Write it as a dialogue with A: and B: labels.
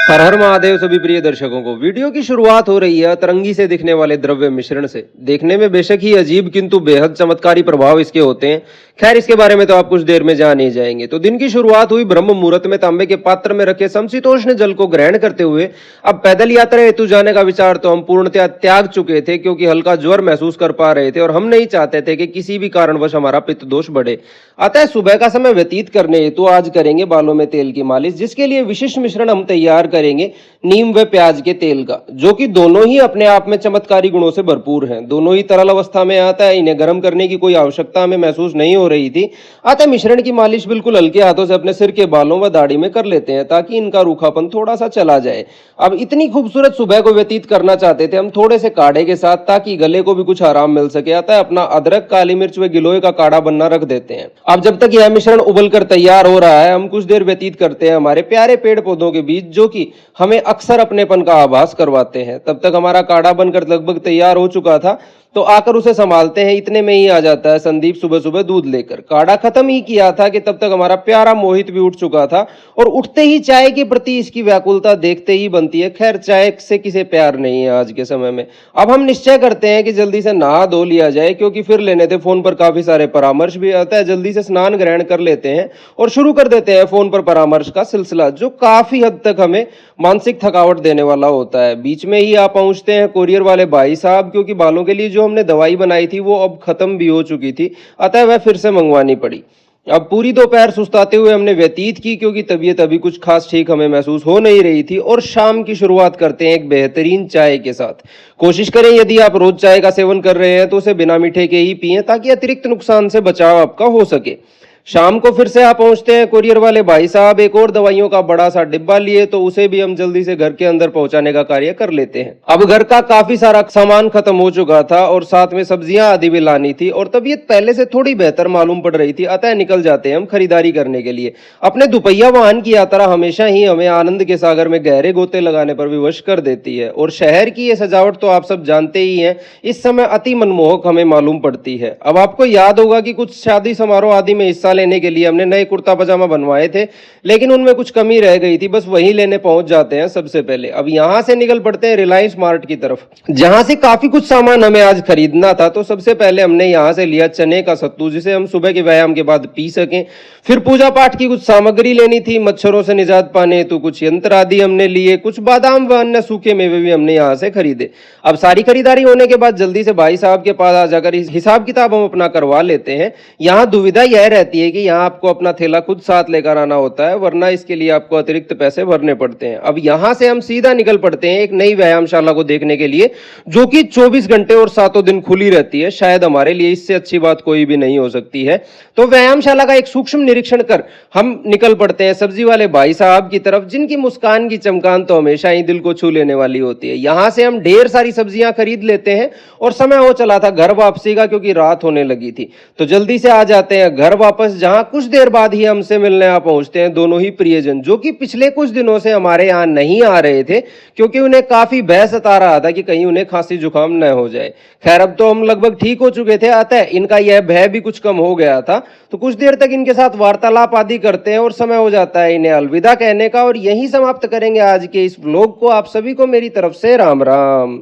A: हर हर महादेव सभी प्रिय दर्शकों को। वीडियो की शुरुआत हो रही है अतरंगी से दिखने वाले द्रव्य मिश्रण से। देखने में बेशक ही अजीब किंतु बेहद चमत्कारी प्रभाव इसके होते हैं। खैर, इसके बारे में तो आप कुछ देर में जान ही जाएंगे। तो दिन की शुरुआत हुई ब्रह्म मुहूर्त में तांबे के पात्र में रखे समशीतोष्ण जल को ग्रहण करते हुए। अब पैदल यात्रा हेतु जाने का विचार तो हम पूर्णतया त्याग चुके थे, क्योंकि हल्का ज्वर महसूस कर पा रहे थे और हम नहीं चाहते थे कि किसी भी कारणवश हमारा पित्त दोष बढ़े। अतः सुबह का समय व्यतीत करने हेतु आज करेंगे बालों में तेल की मालिश, जिसके लिए विशिष्ट मिश्रण हम तैयार करेंगे नीम व प्याज के तेल का, जो कि दोनों ही अपने आप में चमत्कारी गुणों से भरपूर हैं। दोनों ही तरल अवस्था में आता है, इन्हें गर्म करने की कोई आवश्यकता हमें महसूस नहीं हो रही थी। अतः मिश्रण की मालिश बिल्कुल हल्के हाथों से अपने सिर के बालों व दाढ़ी में कर लेते हैं, ताकि इनका रूखापन थोड़ा सा चला जाए। अब इतनी खूबसूरत सुबह को व्यतीत करना चाहते थे हम थोड़े से काढ़े के साथ, ताकि गले को भी कुछ आराम मिल सके। अतः अपना अदरक, काली मिर्च व गिलोय का काढ़ा बनना रख देते हैं। अब जब तक यह मिश्रण उबल कर तैयार हो रहा है, हम कुछ देर व्यतीत करते हैं हमारे प्यारे पेड़ पौधों के बीच, जो कि हमें अक्सर अपनेपन का आभास करवाते हैं। तब तक हमारा काढ़ा बनकर लगभग तैयार हो चुका था, तो आकर उसे संभालते हैं। इतने में ही आ जाता है संदीप सुबह सुबह दूध लेकर। काढ़ा खत्म ही किया था कि तब तक हमारा प्यारा मोहित भी उठ चुका था, और उठते ही चाय के प्रति इसकी व्याकुलता देखते ही बनती है। खैर, चाय से किसे प्यार नहीं है आज के समय में। अब हम निश्चय करते हैं कि जल्दी से नहा धो लिया जाए, क्योंकि फिर लेने थे फोन पर काफी सारे परामर्श भी। आता है जल्दी से स्नान ग्रहण कर लेते हैं और शुरू कर देते हैं फोन पर परामर्श का सिलसिला, जो काफी हद तक हमें मानसिक थकावट देने वाला होता है। बीच में ही आप पहुंचते हैं कोरियर वाले भाई साहब, क्योंकि बालों के लिए जो हमने दवाई बनाई थी वो अब खत्म भी हो चुकी थी, अतः वह फिर से मंगवानी पड़ी। अब पूरी दोपहर सुस्ताते हुए हमने व्यतीत की, क्योंकि तबीयत अभी कुछ खास ठीक हमें महसूस हो नहीं रही थी। और शाम की शुरुआत करते हैं एक बेहतरीन चाय के साथ। कोशिश करें यदि आप रोज चाय का सेवन कर रहे हैं तो उसे बिना मीठे के ही पिएं, ताकि अतिरिक्त नुकसान से बचाव आपका हो सके। शाम को फिर से आप पहुंचते हैं कोरियर वाले भाई साहब एक और दवाइयों का बड़ा सा डिब्बा लिए, तो उसे भी हम जल्दी से घर के अंदर पहुंचाने का कार्य कर लेते हैं। अब घर का काफी सारा सामान खत्म हो चुका था और साथ में सब्जियां आदि भी लानी थी, और तबीयत पहले से थोड़ी बेहतर मालूम पड़ रही थी। अतः निकल जाते हैं हम खरीदारी करने के लिए। अपने दुपहिया वाहन की यात्रा हमेशा ही हमें आनंद के सागर में गहरे गोते लगाने पर विवश कर देती है, और शहर की ये सजावट तो आप सब जानते ही हैं, इस समय अति मनमोहक हमें मालूम पड़ती है। अब आपको याद होगा कि कुछ शादी समारोह आदि में हिस्सा लेने के लिए हमने नए कुर्ता पजामा बनवाए थे, लेकिन उनमें कुछ कमी रह गई थी। बस वही लेने पहुंच जाते हैं सबसे पहले। अब यहां से निकल पड़ते हैं रिलायंस मार्ट की तरफ, जहां से काफी कुछ सामान हमें आज खरीदना था। तो सबसे पहले हमने यहां से लिया चने का सत्तू, जिसे हम सुबह के व्यायाम के बाद पी सकें। फिर पूजा पाठ की कुछ सामग्री लेनी थी, मच्छरों से निजात पाने हेतु कुछ यंत्र आदि हमने लिए। कुछ बादाम व अन्य सूखे मेवे भी हमने यहाँ से खरीदे। अब सारी खरीदारी होने के बाद जल्दी से भाई साहब के पास आ जाकर हिसाब किताब हम अपना करवा लेते हैं। यहाँ दुविधा यह रहती है कि यहाँ आपको अपना थैला खुद साथ लेकर आना होता है, वरना इसके लिए आपको अतिरिक्त पैसे भरने पड़ते हैं। अब यहां से हम सीधा निकल पड़ते हैं एक नई व्यायामशाला को देखने के लिए, जो कि 24 घंटे और 7 दिन खुली रहती है। शायद हमारे लिए इससे अच्छी बात कोई भी नहीं हो सकती है। तो व्यायामशाला का एक सूक्ष्म निरीक्षण कर हम निकल पड़ते हैं सब्जी वाले भाई साहब की तरफ, जिनकी मुस्कान की चमकान तो हमेशा ही दिल को छू लेने वाली होती है। यहां से हम ढेर सारी सब्जियां खरीद लेते हैं और समय हो चला था घर वापसी का, क्योंकि रात होने लगी थी। तो जल्दी से आ जाते हैं घर वापस, जहां कुछ देर बाद ही हमसे मिलने आ पहुंचते हैं दोनों ही प्रियजन, जो कि पिछले कुछ दिनों से हमारे यहाँ नहीं आ रहे थे, क्योंकि उन्हें काफी भय सता रहा था कि कहीं उन्हें खांसी जुकाम न हो जाए। खैर, अब तो हम लगभग ठीक हो चुके थे, अतः इनका यह भय भी कुछ कम हो गया था। तो कुछ देर तक इनके साथ वार्तालाप आदि करते हैं और समय हो जाता है इन्हें अलविदा कहने का। और यही समाप्त करेंगे आज के इस व्लॉग को। आप सभी को मेरी तरफ से राम राम।